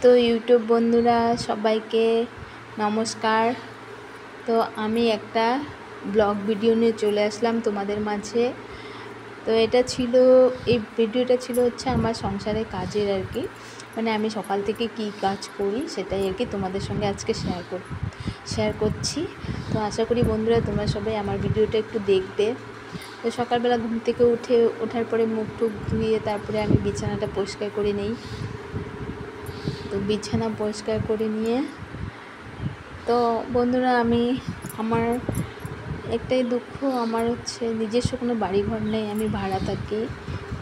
তো ইউটিউব বন্ধুরা সবাইকে নমস্কার। তো আমি একটা ব্লগ ভিডিও নিয়ে চলে আসলাম তোমাদের মাঝে। তো এই ভিডিওটা ছিল হচ্ছে আমার সংসারের কাজের আর কি, মানে আমি সকাল থেকে কি কাজ করি সেটাই আর কি তোমাদের সঙ্গে আজকে শেয়ার করছি। তো আশা করি বন্ধুরা তোমরা সবাই আমার ভিডিওটা একটু দেখবে। তো সকালবেলা ঘুম থেকে ওঠার পরে মুখ টুক ধুয়ে তারপরে আমি বিছানাটা পরিষ্কার করে নিই। তো বিছানা পরিষ্কার করে নিয়ে তো বন্ধুরা আমার একটাই দুঃখ, আমার হচ্ছে নিজস্ব কোনো বাড়িঘর নেই, আমি ভাড়া থাকি।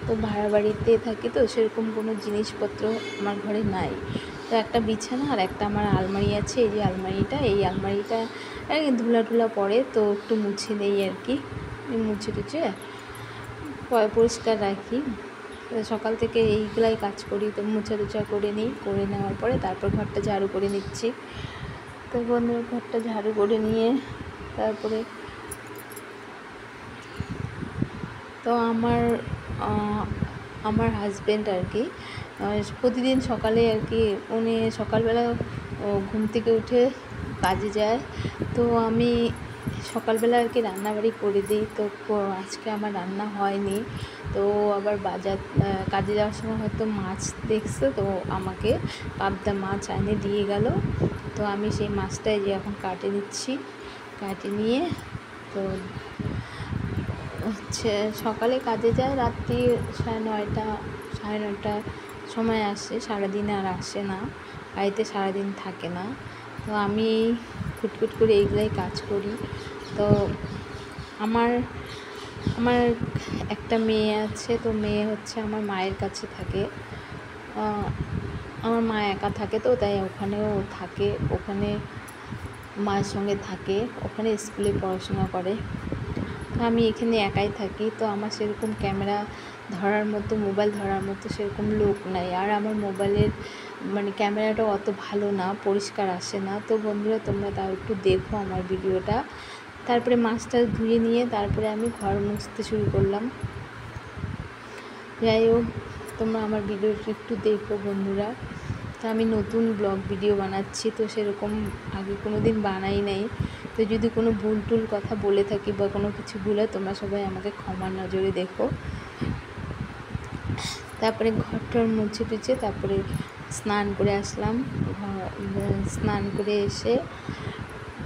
তো ভাড়া বাড়িতে থাকি, তো সেরকম কোনো জিনিসপত্র আমার ঘরে নাই। তো একটা বিছানা আর একটা আমার আলমারি আছে। এই আলমারিটা আর কি ধুলা পড়ে, তো একটু মুছে দেই আর কি, মুছে টুছে পরিষ্কার রাখি। সকাল থেকে এইগুলাই কাজ করি। তো মোছা টুচা করে নিই, করে নেওয়ার পরে তারপর ঘরটা ঝাড়ু করে নিচ্ছি। তো বন্ধুরা ঘরটা ঝাড়ু করে নিয়ে তারপরে তো আমার হাজব্যান্ড আর কি প্রতিদিন সকালে আর কি উনি সকালবেলা ঘুম থেকে উঠে কাজে যায়। তো আমি সকালবেলা আর কি রান্নাবাড়ি করে দিই। তো আজকে আমার রান্না হয়নি। তো আবার কাজে যাওয়ার সময় হয়তো মাছ দেখছে, তো আমাকে পাবদা মাছ এনে দিয়ে গেল। তো আমি সেই মাছটাই যে এখন কাটে নিয়ে তো হচ্ছে সকালে কাজে যায়, রাত্রি 9:30 সময় আসে, সারাদিন আর আসে না, বাড়িতে সারাদিন থাকে না। তো আমি খুটখুট করে এইগুলাই কাজ করি। তো আমার একটা মেয়ে আছে। তো মেয়ে হচ্ছে আমার মায়ের কাছে থাকে। আমার মা একা থাকে, তো তাই ওখানেও থাকে, ওখানে মায়ের সঙ্গে থাকে, ওখানে স্কুলে পড়াশোনা করে। আমি এখানে একাই থাকি। তো আমার সেরকম মোবাইল ধরার মতো সেরকম লোক নাই। আর আমার মোবাইলের ক্যামেরাটা অত ভালো না, পরিষ্কার আসে না। তো বন্ধুরা তোমরা তাও একটু দেখো আমার ভিডিওটা। তারপরে মাছটা ধুয়ে নিয়ে তারপরে আমি ঘর মুছতে শুরু করলাম। যাই হোক, তোমরা আমার ভিডিওটা একটু দেখো বন্ধুরা। তো আমি নতুন ব্লগ ভিডিও বানাচ্ছি, তো সেরকম আগে কোনো দিন বানাই নাই। তো যদি কোনো ভুল কথা বলে থাকি বা কোনো কিছু ভুল হয়, তোমরা সবাই আমাকে ক্ষমার নজরে দেখো। তারপরে ঘরটার মুছে টুছে তারপরে স্নান করে আসলাম। স্নান করে এসে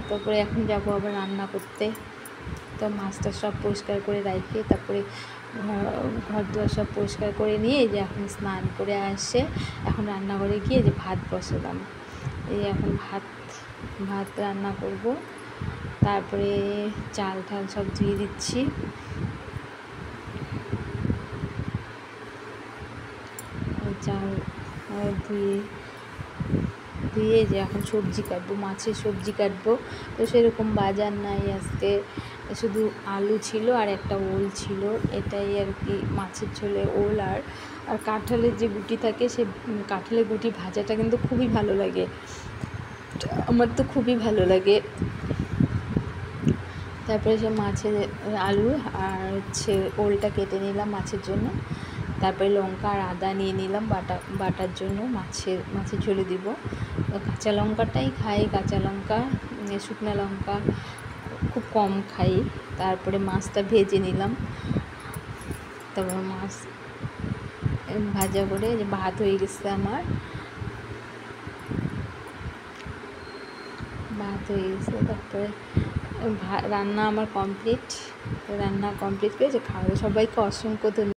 তারপরে এখন যাবো আবার রান্না করতে। তো মাছটা সব পরিষ্কার করে রাখি, তারপরে ঘর দুয়ার সব পরিষ্কার করে নিয়ে যে এখন স্নান করে আসে এখন রান্নাঘরে গিয়ে যে ভাত বসালাম। এখন ভাত রান্না করব। তারপরে চাল সব ধুয়ে দিচ্ছি। চাল ধুয়ে যে এখন সবজি কাটবো, মাছের সবজি কাটবো। তো সেরকম বাজার নাই আজকে, শুধু আলু ছিল আর একটা ওল ছিল, এটাই আর কি। মাছের ঝোলে ওল আর কাঁঠালের যে গুটি থাকে, সে কাঁঠালের গুটি ভাজাটা কিন্তু খুবই ভালো লাগে, আমার তো খুবই ভালো লাগে। তারপরে সে মাছের আলু আর হচ্ছে ওলটা কেটে নিলাম মাছের জন্য। তারপরে লঙ্কা আর আদা নিয়ে নিলাম বাটার জন্য, মাছের ঝোলে দিব। কাঁচা লঙ্কাটাই খাই, কাঁচা লঙ্কা, শুকনো লঙ্কা খুব কম খাই। তারপরে মাছটা ভেজে নিলাম। তারপর মাছ ভাজা করে যে ভাত হয়ে গেছে, তারপরে রান্না আমার কমপ্লিট। রান্না কমপ্লিট করেছে, খাওয়া সবাইকে অসংখ্য ধন্যবাদ।